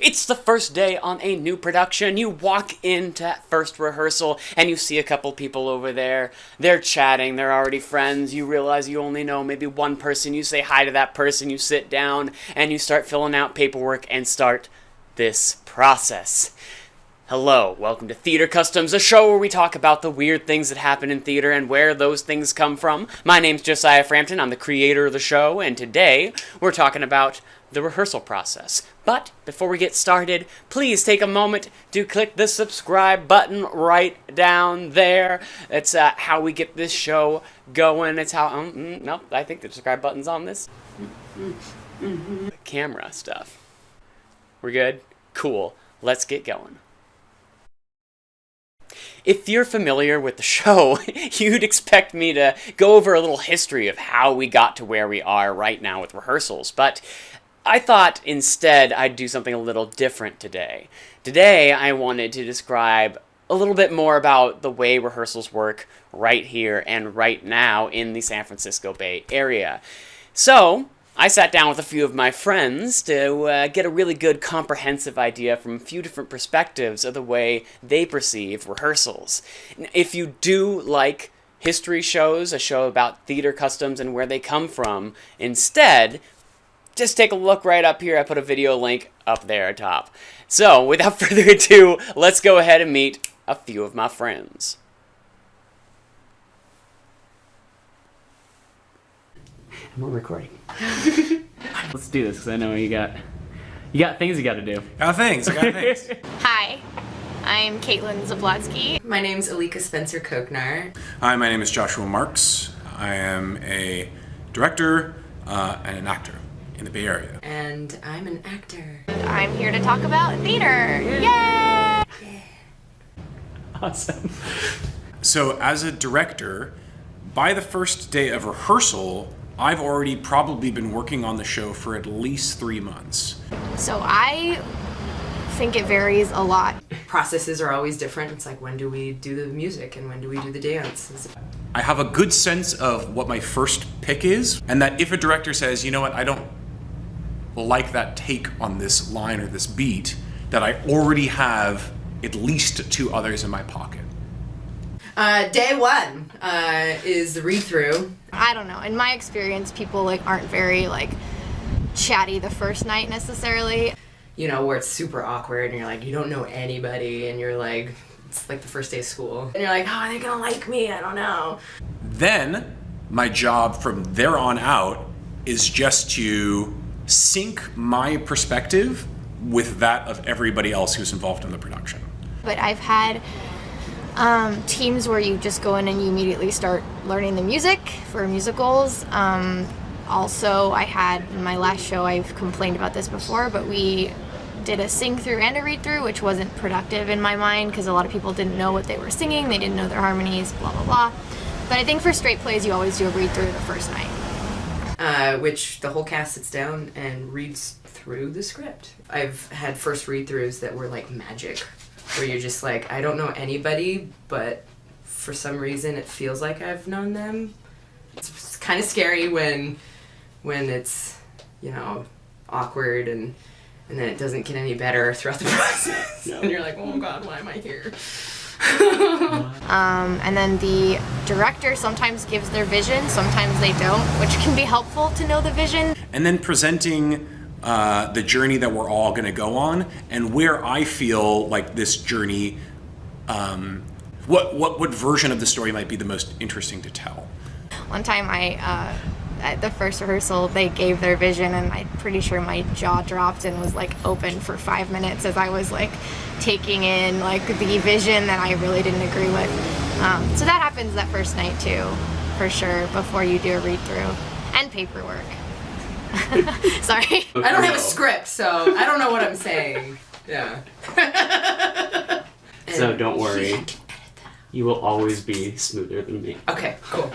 It's the first day on a new production. You walk into that first rehearsal and you see a couple people over there. They're chatting, they're already friends. You realize you only know maybe one person. You say hi to that person, you sit down, and you start filling out paperwork and start this process. Hello, welcome to Theater Customs, a show where we talk about the weird things that happen in theater and where those things come from. My name's Josiah Frampton, I'm the creator of the show, and today we're talking about the rehearsal process. But before we get started, please take a moment to click the subscribe button right down there. It's how we get this show going. It's how, nope, I think the subscribe button's on this camera stuff. We're good? Cool. Let's get going. If you're familiar with the show, you'd expect me to go over a little history of how we got to where we are right now with rehearsals, but I thought instead I'd do something a little different today. Today I wanted to describe a little bit more about the way rehearsals work right here and right now in the San Francisco Bay Area. So I sat down with a few of my friends to get a really good comprehensive idea from a few different perspectives of the way they perceive rehearsals. If you do like history shows, a show about theater customs and where they come from, instead, just take a look right up here. I put a video link up there at top. So, without further ado, let's go ahead and meet a few of my friends. And we're recording. Let's do this, because I know you got things you got to do. I got things. Hi, I'm Kaitlin Zablotsky. My name's Alika Spencer-Koknar. Hi, my name is Joshua Marx. I am a director and an actor in the Bay Area. And I'm an actor. I'm here to talk about theater. Yay! Awesome. So, as a director, by the first day of rehearsal, I've already probably been working on the show for at least 3 months. So I think it varies a lot. Processes are always different. It's like, when do we do the music and when do we do the dance? I have a good sense of what my first pick is, and that if a director says, you know what, I don't like that take on this line or this beat, that I already have at least 2 others in my pocket. Day one is the read-through. I don't know. In my experience, people aren't very chatty the first night necessarily. You know, where it's super awkward and you're like, you don't know anybody and you're like, it's like the first day of school. And you're like, oh, are they gonna like me? I don't know. Then my job from there on out is just to sync my perspective with that of everybody else who's involved in the production. But I've had teams where you just go in and you immediately start learning the music for musicals. Also, I had in my last show, I've complained about this before, but we did a sing-through and a read-through, which wasn't productive in my mind because a lot of people didn't know what they were singing, they didn't know their harmonies, blah, blah, blah. But I think for straight plays, you always do a read-through the first night. Which the whole cast sits down and reads through the script. I've had first read-throughs that were like magic, where you're just like, I don't know anybody, but for some reason it feels like I've known them. It's kind of scary when it's, you know, awkward and then it doesn't get any better throughout the process. No. And you're like, oh God, why am I here? And then the director sometimes gives their vision, sometimes they don't, which can be helpful to know the vision. And then presenting the journey that we're all going to go on, and where I feel like this journey, what version of the story might be the most interesting to tell. One time at the first rehearsal, they gave their vision, and I'm pretty sure my jaw dropped and was open for 5 minutes as I was taking in the vision that I really didn't agree with. So that happens that first night too, for sure, before you do a read-through and paperwork. Sorry. I don't have a script, so I don't know what I'm saying. Yeah. So don't worry. You will always be smoother than me. Okay, cool.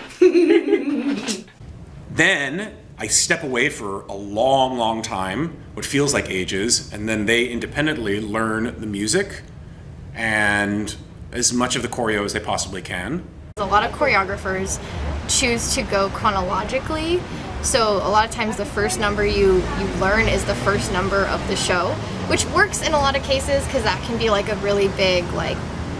Then I step away for a long, long time, what feels like ages, and then they independently learn the music and as much of the choreo as they possibly can. A lot of choreographers choose to go chronologically, so a lot of times the first number you learn is the first number of the show, which works in a lot of cases because that can be like a really big like,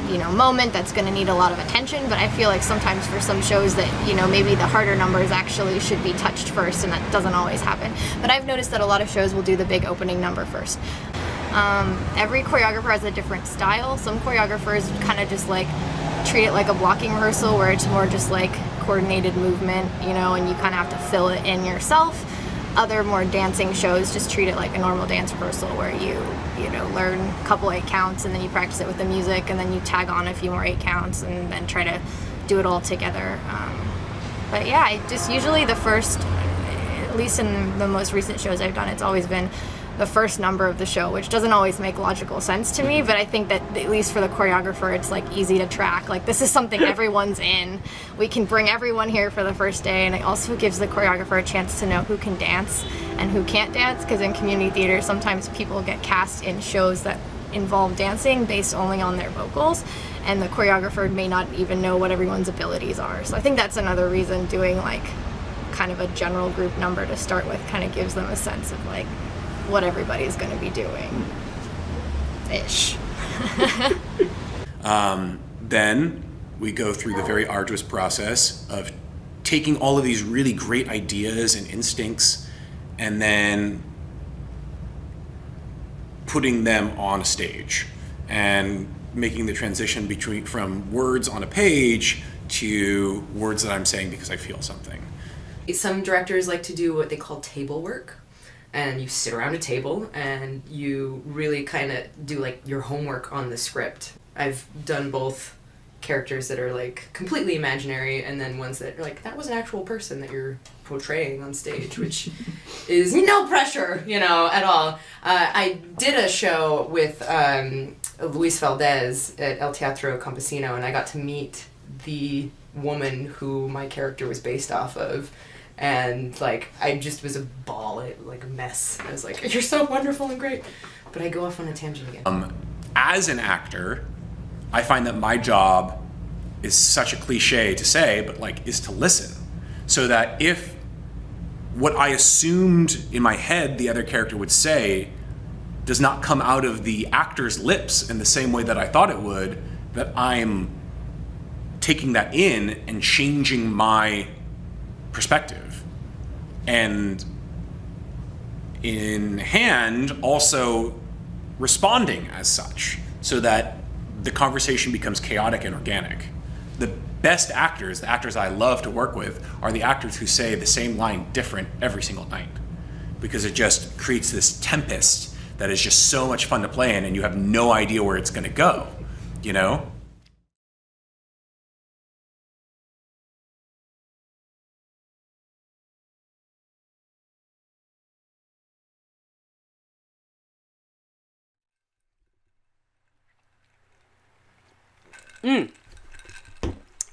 you know, moment that's going to need a lot of attention. But I feel like sometimes for some shows that, you know, maybe the harder numbers actually should be touched first, and that doesn't always happen. But I've noticed that a lot of shows will do the big opening number first. Every choreographer has a different style. Some choreographers kind of just like treat it like a blocking rehearsal where it's more just like coordinated movement, you know, and you kind of have to fill it in yourself. Other more dancing shows just treat it like a normal dance rehearsal where you know, learn a couple 8 counts and then you practice it with the music and then you tag on a few more 8 counts and then try to do it all together. But yeah, I just usually the first, at least in the most recent shows I've done, it's always been the first number of the show, which doesn't always make logical sense to me, but I think that at least for the choreographer, it's like easy to track. Like, this is something everyone's in. We can bring everyone here for the first day, and it also gives the choreographer a chance to know who can dance and who can't dance, because in community theater, sometimes people get cast in shows that involve dancing based only on their vocals, and the choreographer may not even know what everyone's abilities are. So I think that's another reason doing like kind of a general group number to start with kind of gives them a sense of like what everybody's going to be doing ish. Then we go through the very arduous process of taking all of these really great ideas and instincts and then putting them on a stage and making the transition from words on a page to words that I'm saying because I feel something. Some directors like to do what they call table work. And you sit around a table and you really kind of do like your homework on the script. I've done both characters that are like completely imaginary and then ones that are like, that was an actual person that you're portraying on stage, which is no pressure, you know, at all. I did a show with Luis Valdez at El Teatro Campesino, and I got to meet the woman who my character was based off of. And like, I just was a ball, like a mess. I was like, you're so wonderful and great. But I go off on a tangent again. As an actor, I find that my job is such a cliche to say, but like, is to listen. So that if what I assumed in my head the other character would say does not come out of the actor's lips in the same way that I thought it would, that I'm taking that in and changing my perspective. And in hand, also responding as such, so that the conversation becomes chaotic and organic. The best actors, the actors I love to work with, are the actors who say the same line different every single night, because it just creates this tempest that is just so much fun to play in, and you have no idea where it's going to go, you know?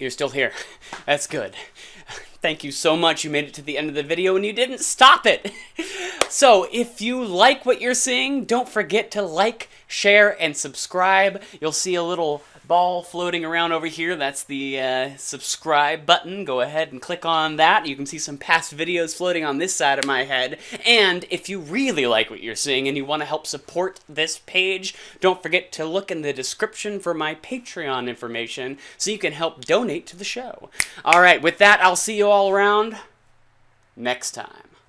You're still here. That's good. Thank you so much. You made it to the end of the video and you didn't stop it. So if you like what you're seeing, don't forget to like, share, and subscribe. You'll see a little ball floating around over here. That's the subscribe button. Go ahead and click on that. You can see some past videos floating on this side of my head. And if you really like what you're seeing and you want to help support this page, don't forget to look in the description for my Patreon information so you can help donate to the show. All right, with that, I'll see you all around next time.